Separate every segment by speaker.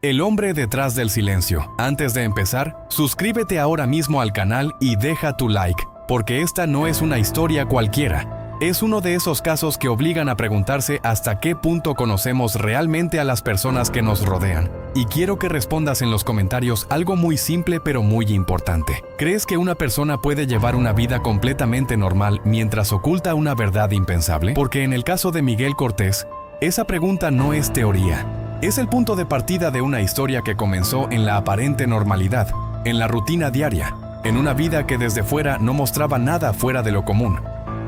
Speaker 1: El hombre detrás del silencio. Antes de empezar, suscríbete ahora mismo al canal y deja tu like, porque esta no es una historia cualquiera. Es uno de esos casos que obligan a preguntarse hasta qué punto conocemos realmente a las personas que nos rodean. Y quiero que respondas en los comentarios algo muy simple pero muy importante. ¿Crees que una persona puede llevar una vida completamente normal mientras oculta una verdad impensable? Porque en el caso de Miguel Cortés, esa pregunta no es teoría. Es el punto de partida de una historia que comenzó en la aparente normalidad, en la rutina diaria, en una vida que desde fuera no mostraba nada fuera de lo común,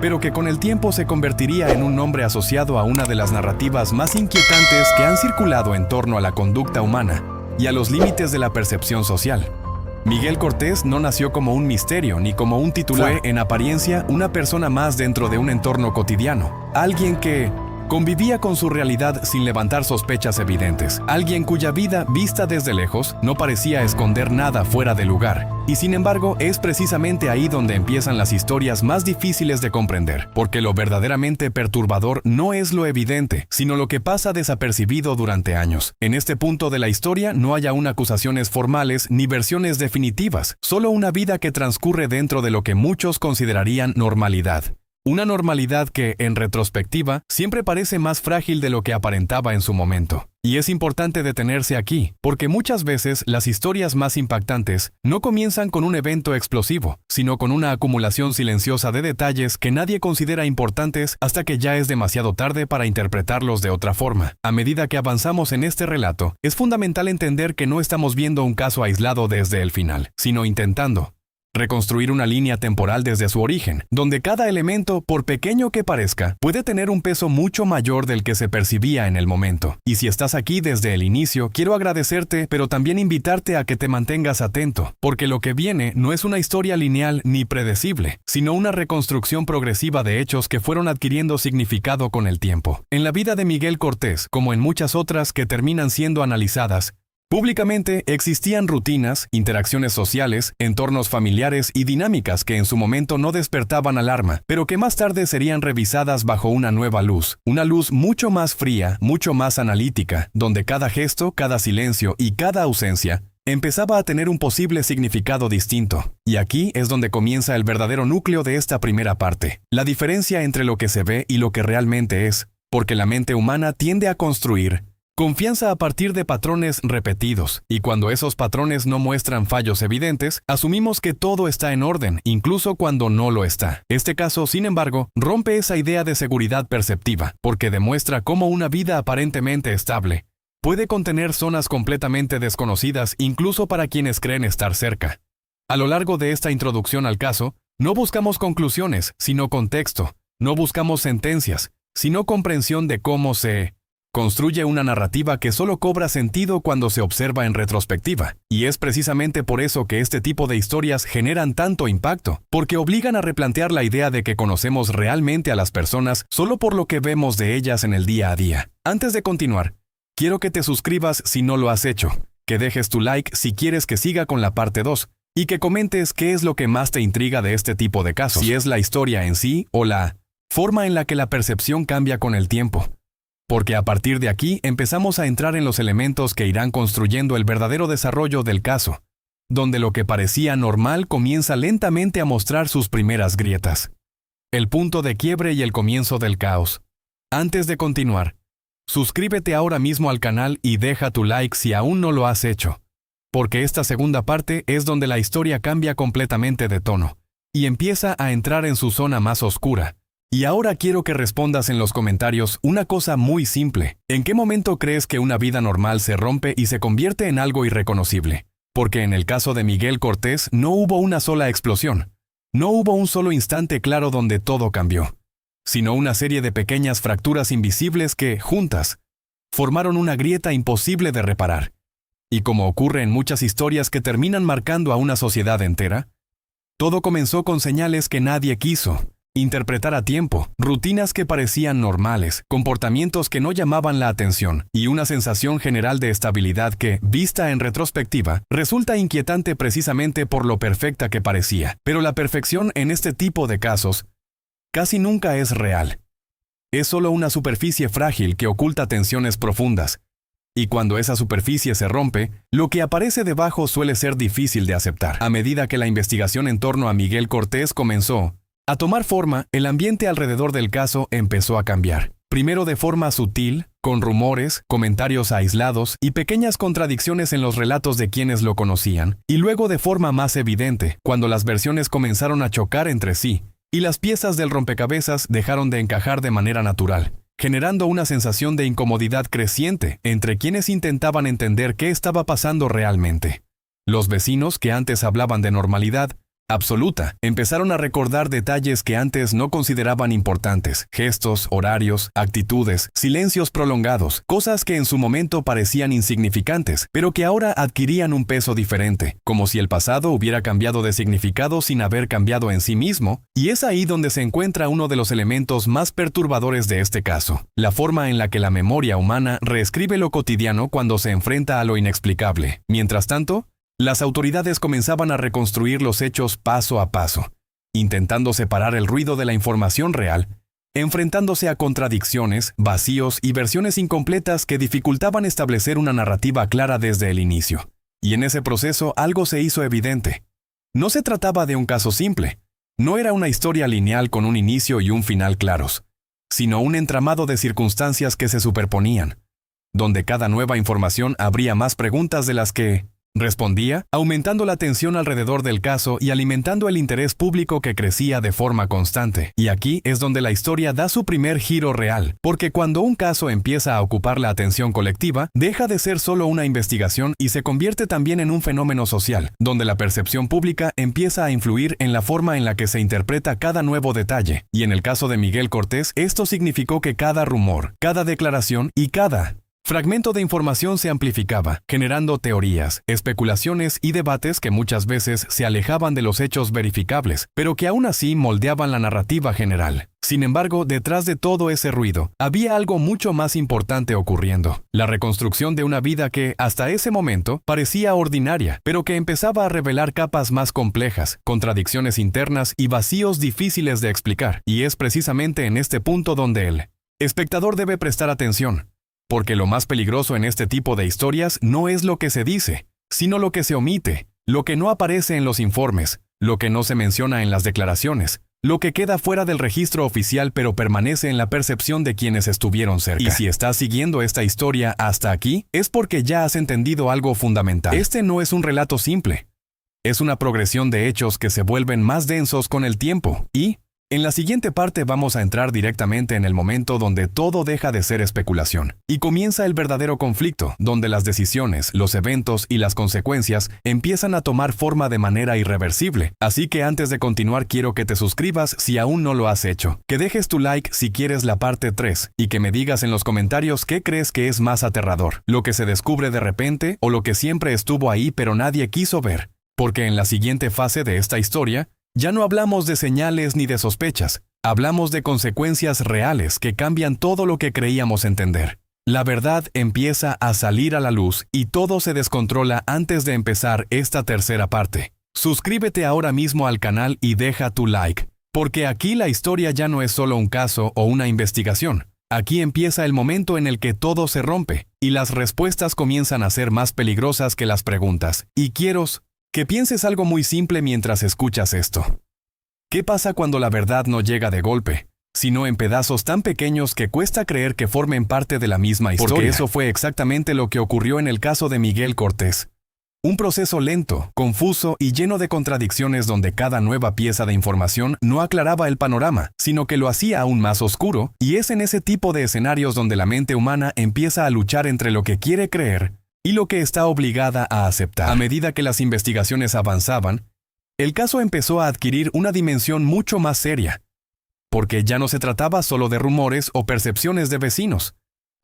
Speaker 1: pero que con el tiempo se convertiría en un nombre asociado a una de las narrativas más inquietantes que han circulado en torno a la conducta humana y a los límites de la percepción social. Miguel Cortés no nació como un misterio ni como un titular. Fue, en apariencia, una persona más dentro de un entorno cotidiano, alguien que convivía con su realidad sin levantar sospechas evidentes. Alguien cuya vida, vista desde lejos, no parecía esconder nada fuera de lugar. Y sin embargo, es precisamente ahí donde empiezan las historias más difíciles de comprender. Porque lo verdaderamente perturbador no es lo evidente, sino lo que pasa desapercibido durante años. En este punto de la historia no hay aún acusaciones formales ni versiones definitivas, solo una vida que transcurre dentro de lo que muchos considerarían normalidad. Una normalidad que, en retrospectiva, siempre parece más frágil de lo que aparentaba en su momento. Y es importante detenerse aquí, porque muchas veces las historias más impactantes no comienzan con un evento explosivo, sino con una acumulación silenciosa de detalles que nadie considera importantes hasta que ya es demasiado tarde para interpretarlos de otra forma. A medida que avanzamos en este relato, es fundamental entender que no estamos viendo un caso aislado desde el final, sino intentando reconstruir una línea temporal desde su origen, donde cada elemento, por pequeño que parezca, puede tener un peso mucho mayor del que se percibía en el momento. Y si estás aquí desde el inicio, quiero agradecerte, pero también invitarte a que te mantengas atento, porque lo que viene no es una historia lineal ni predecible, sino una reconstrucción progresiva de hechos que fueron adquiriendo significado con el tiempo. En la vida de Miguel Cortés, como en muchas otras que terminan siendo analizadas públicamente, existían rutinas, interacciones sociales, entornos familiares y dinámicas que en su momento no despertaban alarma, pero que más tarde serían revisadas bajo una nueva luz. Una luz mucho más fría, mucho más analítica, donde cada gesto, cada silencio y cada ausencia empezaba a tener un posible significado distinto. Y aquí es donde comienza el verdadero núcleo de esta primera parte. La diferencia entre lo que se ve y lo que realmente es, porque la mente humana tiende a construir confianza a partir de patrones repetidos, y cuando esos patrones no muestran fallos evidentes, asumimos que todo está en orden, incluso cuando no lo está. Este caso, sin embargo, rompe esa idea de seguridad perceptiva, porque demuestra cómo una vida aparentemente estable puede contener zonas completamente desconocidas incluso para quienes creen estar cerca. A lo largo de esta introducción al caso, no buscamos conclusiones, sino contexto. No buscamos sentencias, sino comprensión de cómo se construye una narrativa que solo cobra sentido cuando se observa en retrospectiva. Y es precisamente por eso que este tipo de historias generan tanto impacto, porque obligan a replantear la idea de que conocemos realmente a las personas solo por lo que vemos de ellas en el día a día. Antes de continuar, quiero que te suscribas si no lo has hecho, que dejes tu like si quieres que siga con la parte 2, y que comentes qué es lo que más te intriga de este tipo de casos, si es la historia en sí o la forma en la que la percepción cambia con el tiempo. Porque a partir de aquí empezamos a entrar en los elementos que irán construyendo el verdadero desarrollo del caso, donde lo que parecía normal comienza lentamente a mostrar sus primeras grietas. El punto de quiebre y el comienzo del caos. Antes de continuar, suscríbete ahora mismo al canal y deja tu like si aún no lo has hecho, porque esta segunda parte es donde la historia cambia completamente de tono y empieza a entrar en su zona más oscura. Y ahora quiero que respondas en los comentarios una cosa muy simple. ¿En qué momento crees que una vida normal se rompe y se convierte en algo irreconocible? Porque en el caso de Miguel Cortés no hubo una sola explosión. No hubo un solo instante claro donde todo cambió, sino una serie de pequeñas fracturas invisibles que, juntas, formaron una grieta imposible de reparar. Y como ocurre en muchas historias que terminan marcando a una sociedad entera, todo comenzó con señales que nadie quiso interpretar a tiempo, rutinas que parecían normales, comportamientos que no llamaban la atención y una sensación general de estabilidad que, vista en retrospectiva, resulta inquietante precisamente por lo perfecta que parecía. Pero la perfección en este tipo de casos casi nunca es real. Es solo una superficie frágil que oculta tensiones profundas. Y cuando esa superficie se rompe, lo que aparece debajo suele ser difícil de aceptar. A medida que la investigación en torno a Miguel Cortés comenzó a tomar forma, el ambiente alrededor del caso empezó a cambiar. Primero de forma sutil, con rumores, comentarios aislados y pequeñas contradicciones en los relatos de quienes lo conocían, y luego de forma más evidente, cuando las versiones comenzaron a chocar entre sí, y las piezas del rompecabezas dejaron de encajar de manera natural, generando una sensación de incomodidad creciente entre quienes intentaban entender qué estaba pasando realmente. Los vecinos, que antes hablaban de normalidad absoluta, empezaron a recordar detalles que antes no consideraban importantes: gestos, horarios, actitudes, silencios prolongados, cosas que en su momento parecían insignificantes, pero que ahora adquirían un peso diferente, como si el pasado hubiera cambiado de significado sin haber cambiado en sí mismo, y es ahí donde se encuentra uno de los elementos más perturbadores de este caso: la forma en la que la memoria humana reescribe lo cotidiano cuando se enfrenta a lo inexplicable. Mientras tanto, las autoridades comenzaban a reconstruir los hechos paso a paso, intentando separar el ruido de la información real, enfrentándose a contradicciones, vacíos y versiones incompletas que dificultaban establecer una narrativa clara desde el inicio. Y en ese proceso algo se hizo evidente. No se trataba de un caso simple, no era una historia lineal con un inicio y un final claros, sino un entramado de circunstancias que se superponían, donde cada nueva información abría más preguntas de las que respondía, aumentando la tensión alrededor del caso y alimentando el interés público que crecía de forma constante. Y aquí es donde la historia da su primer giro real, porque cuando un caso empieza a ocupar la atención colectiva, deja de ser solo una investigación y se convierte también en un fenómeno social, donde la percepción pública empieza a influir en la forma en la que se interpreta cada nuevo detalle. Y en el caso de Miguel Cortés, esto significó que cada rumor, cada declaración y cada fragmento de información se amplificaba, generando teorías, especulaciones y debates que muchas veces se alejaban de los hechos verificables, pero que aún así moldeaban la narrativa general. Sin embargo, detrás de todo ese ruido, había algo mucho más importante ocurriendo: la reconstrucción de una vida que, hasta ese momento, parecía ordinaria, pero que empezaba a revelar capas más complejas, contradicciones internas y vacíos difíciles de explicar. Y es precisamente en este punto donde el espectador debe prestar atención. Porque lo más peligroso en este tipo de historias no es lo que se dice, sino lo que se omite, lo que no aparece en los informes, lo que no se menciona en las declaraciones, lo que queda fuera del registro oficial pero permanece en la percepción de quienes estuvieron cerca. Y si estás siguiendo esta historia hasta aquí, es porque ya has entendido algo fundamental. Este no es un relato simple. Es una progresión de hechos que se vuelven más densos con el tiempo y, en la siguiente parte vamos a entrar directamente en el momento donde todo deja de ser especulación y comienza el verdadero conflicto, donde las decisiones, los eventos y las consecuencias empiezan a tomar forma de manera irreversible. Así que antes de continuar quiero que te suscribas si aún no lo has hecho, que dejes tu like si quieres la parte 3 y que me digas en los comentarios qué crees que es más aterrador, lo que se descubre de repente o lo que siempre estuvo ahí pero nadie quiso ver. Porque en la siguiente fase de esta historia, ya no hablamos de señales ni de sospechas, hablamos de consecuencias reales que cambian todo lo que creíamos entender. La verdad empieza a salir a la luz y todo se descontrola antes de empezar esta tercera parte. Suscríbete ahora mismo al canal y deja tu like, porque aquí la historia ya no es solo un caso o una investigación. Aquí empieza el momento en el que todo se rompe y las respuestas comienzan a ser más peligrosas que las preguntas. Y quiero que pienses algo muy simple mientras escuchas esto. ¿Qué pasa cuando la verdad no llega de golpe, sino en pedazos tan pequeños que cuesta creer que formen parte de la misma historia? Porque eso fue exactamente lo que ocurrió en el caso de Miguel Cortés. Un proceso lento, confuso y lleno de contradicciones donde cada nueva pieza de información no aclaraba el panorama, sino que lo hacía aún más oscuro, y es en ese tipo de escenarios donde la mente humana empieza a luchar entre lo que quiere creer y lo que está obligada a aceptar. A medida que las investigaciones avanzaban, el caso empezó a adquirir una dimensión mucho más seria, porque ya no se trataba solo de rumores o percepciones de vecinos,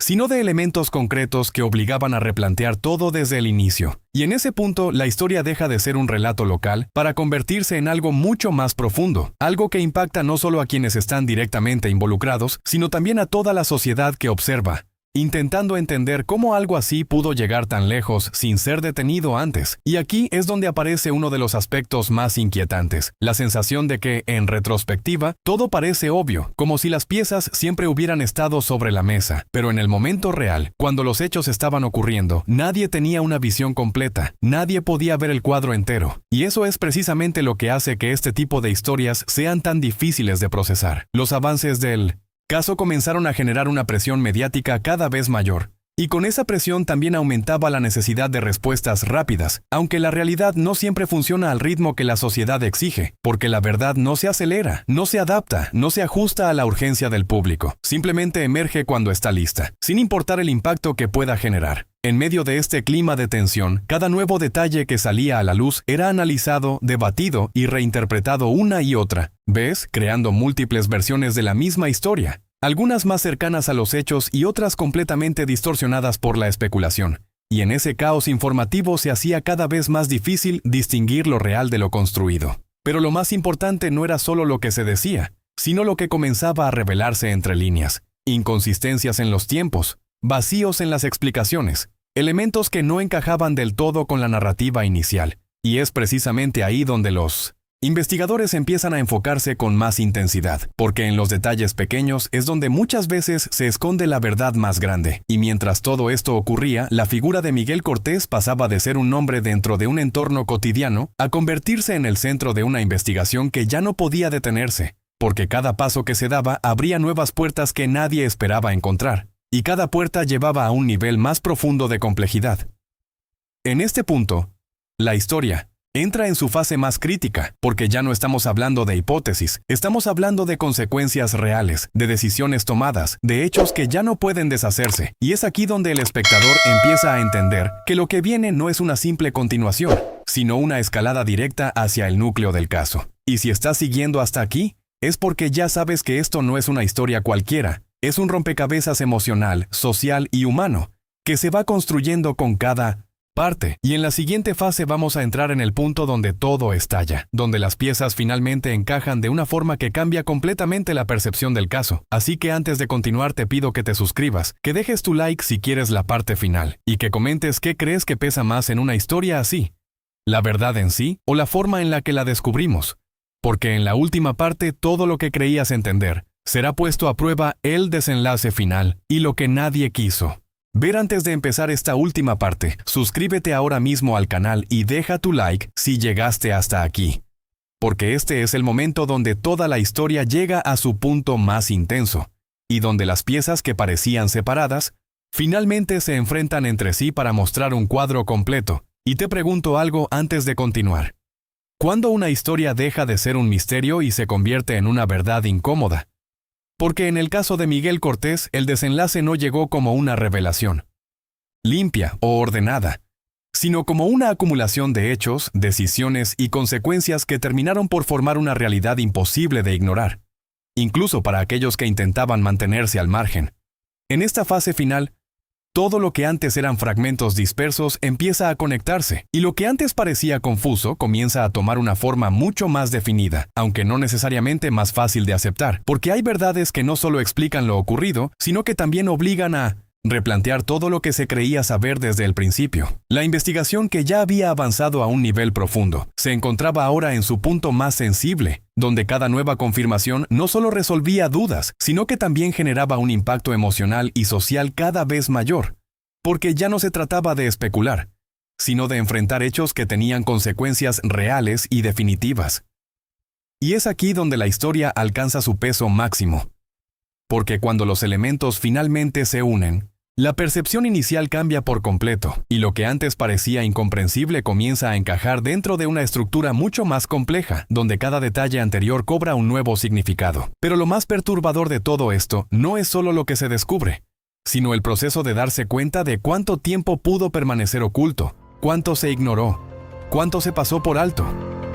Speaker 1: sino de elementos concretos que obligaban a replantear todo desde el inicio. Y en ese punto, la historia deja de ser un relato local para convertirse en algo mucho más profundo, algo que impacta no solo a quienes están directamente involucrados, sino también a toda la sociedad que observa, intentando entender cómo algo así pudo llegar tan lejos sin ser detenido antes. Y aquí es donde aparece uno de los aspectos más inquietantes, la sensación de que, en retrospectiva, todo parece obvio, como si las piezas siempre hubieran estado sobre la mesa, pero en el momento real, cuando los hechos estaban ocurriendo, nadie tenía una visión completa, nadie podía ver el cuadro entero. Y eso es precisamente lo que hace que este tipo de historias sean tan difíciles de procesar. Los avances del caso comenzaron a generar una presión mediática cada vez mayor, y con esa presión también aumentaba la necesidad de respuestas rápidas, aunque la realidad no siempre funciona al ritmo que la sociedad exige, porque la verdad no se acelera, no se adapta, no se ajusta a la urgencia del público, simplemente emerge cuando está lista, sin importar el impacto que pueda generar. En medio de este clima de tensión, cada nuevo detalle que salía a la luz era analizado, debatido y reinterpretado una y otra vez, creando múltiples versiones de la misma historia, algunas más cercanas a los hechos y otras completamente distorsionadas por la especulación. Y en ese caos informativo se hacía cada vez más difícil distinguir lo real de lo construido. Pero lo más importante no era solo lo que se decía, sino lo que comenzaba a revelarse entre líneas: inconsistencias en los tiempos, vacíos en las explicaciones, elementos que no encajaban del todo con la narrativa inicial. Y es precisamente ahí donde los investigadores empiezan a enfocarse con más intensidad, porque en los detalles pequeños es donde muchas veces se esconde la verdad más grande. Y mientras todo esto ocurría, la figura de Miguel Cortés pasaba de ser un nombre dentro de un entorno cotidiano a convertirse en el centro de una investigación que ya no podía detenerse, porque cada paso que se daba abría nuevas puertas que nadie esperaba encontrar. Y cada puerta llevaba a un nivel más profundo de complejidad. En este punto, la historia entra en su fase más crítica, porque ya no estamos hablando de hipótesis, estamos hablando de consecuencias reales, de decisiones tomadas, de hechos que ya no pueden deshacerse, y es aquí donde el espectador empieza a entender que lo que viene no es una simple continuación, sino una escalada directa hacia el núcleo del caso. Y si estás siguiendo hasta aquí, es porque ya sabes que esto no es una historia cualquiera, es un rompecabezas emocional, social y humano, que se va construyendo con cada parte. Y en la siguiente fase vamos a entrar en el punto donde todo estalla, donde las piezas finalmente encajan de una forma que cambia completamente la percepción del caso. Así que antes de continuar te pido que te suscribas, que dejes tu like si quieres la parte final, y que comentes qué crees que pesa más en una historia así: ¿la verdad en sí o la forma en la que la descubrimos? Porque en la última parte todo lo que creías entender será puesto a prueba, el desenlace final y lo que nadie quiso ver. Antes de empezar esta última parte, suscríbete ahora mismo al canal y deja tu like si llegaste hasta aquí, porque este es el momento donde toda la historia llega a su punto más intenso, y donde las piezas que parecían separadas, finalmente se enfrentan entre sí para mostrar un cuadro completo. Y te pregunto algo antes de continuar: ¿cuándo una historia deja de ser un misterio y se convierte en una verdad incómoda? Porque en el caso de Miguel Cortés, el desenlace no llegó como una revelación limpia o ordenada, sino como una acumulación de hechos, decisiones y consecuencias que terminaron por formar una realidad imposible de ignorar, incluso para aquellos que intentaban mantenerse al margen. En esta fase final, todo lo que antes eran fragmentos dispersos empieza a conectarse, y lo que antes parecía confuso comienza a tomar una forma mucho más definida, aunque no necesariamente más fácil de aceptar, porque hay verdades que no solo explican lo ocurrido, sino que también obligan a replantear todo lo que se creía saber desde el principio. La investigación, que ya había avanzado a un nivel profundo, se encontraba ahora en su punto más sensible, donde cada nueva confirmación no solo resolvía dudas, sino que también generaba un impacto emocional y social cada vez mayor, porque ya no se trataba de especular, sino de enfrentar hechos que tenían consecuencias reales y definitivas. Y es aquí donde la historia alcanza su peso máximo, porque cuando los elementos finalmente se unen, la percepción inicial cambia por completo, y lo que antes parecía incomprensible comienza a encajar dentro de una estructura mucho más compleja, donde cada detalle anterior cobra un nuevo significado. Pero lo más perturbador de todo esto no es solo lo que se descubre, sino el proceso de darse cuenta de cuánto tiempo pudo permanecer oculto, cuánto se ignoró, cuánto se pasó por alto,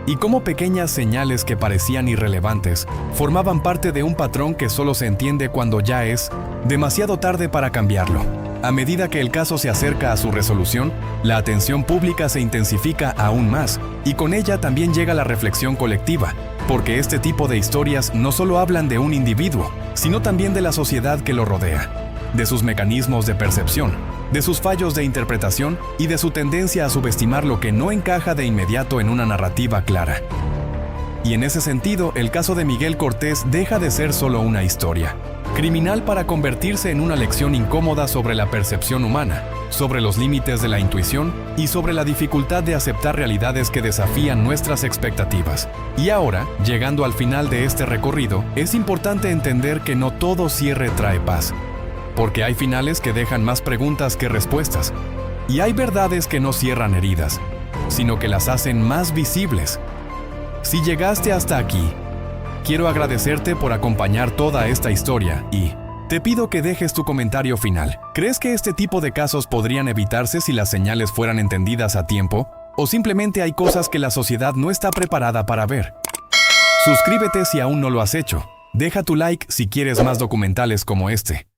Speaker 1: y cómo pequeñas señales que parecían irrelevantes formaban parte de un patrón que solo se entiende cuando ya es demasiado tarde para cambiarlo. A medida que el caso se acerca a su resolución, la atención pública se intensifica aún más, y con ella también llega la reflexión colectiva, porque este tipo de historias no solo hablan de un individuo, sino también de la sociedad que lo rodea. de sus mecanismos de percepción, de sus fallos de interpretación y de su tendencia a subestimar lo que no encaja de inmediato en una narrativa clara. Y en ese sentido, el caso de Miguel Cortés deja de ser solo una historia criminal para convertirse en una lección incómoda sobre la percepción humana, sobre los límites de la intuición y sobre la dificultad de aceptar realidades que desafían nuestras expectativas. Y ahora, llegando al final de este recorrido, es importante entender que no todo cierre trae paz, porque hay finales que dejan más preguntas que respuestas, y hay verdades que no cierran heridas, sino que las hacen más visibles. Si llegaste hasta aquí, quiero agradecerte por acompañar toda esta historia y te pido que dejes tu comentario final. ¿Crees que este tipo de casos podrían evitarse si las señales fueran entendidas a tiempo? ¿O simplemente hay cosas que la sociedad no está preparada para ver? Suscríbete si aún no lo has hecho. Deja tu like si quieres más documentales como este.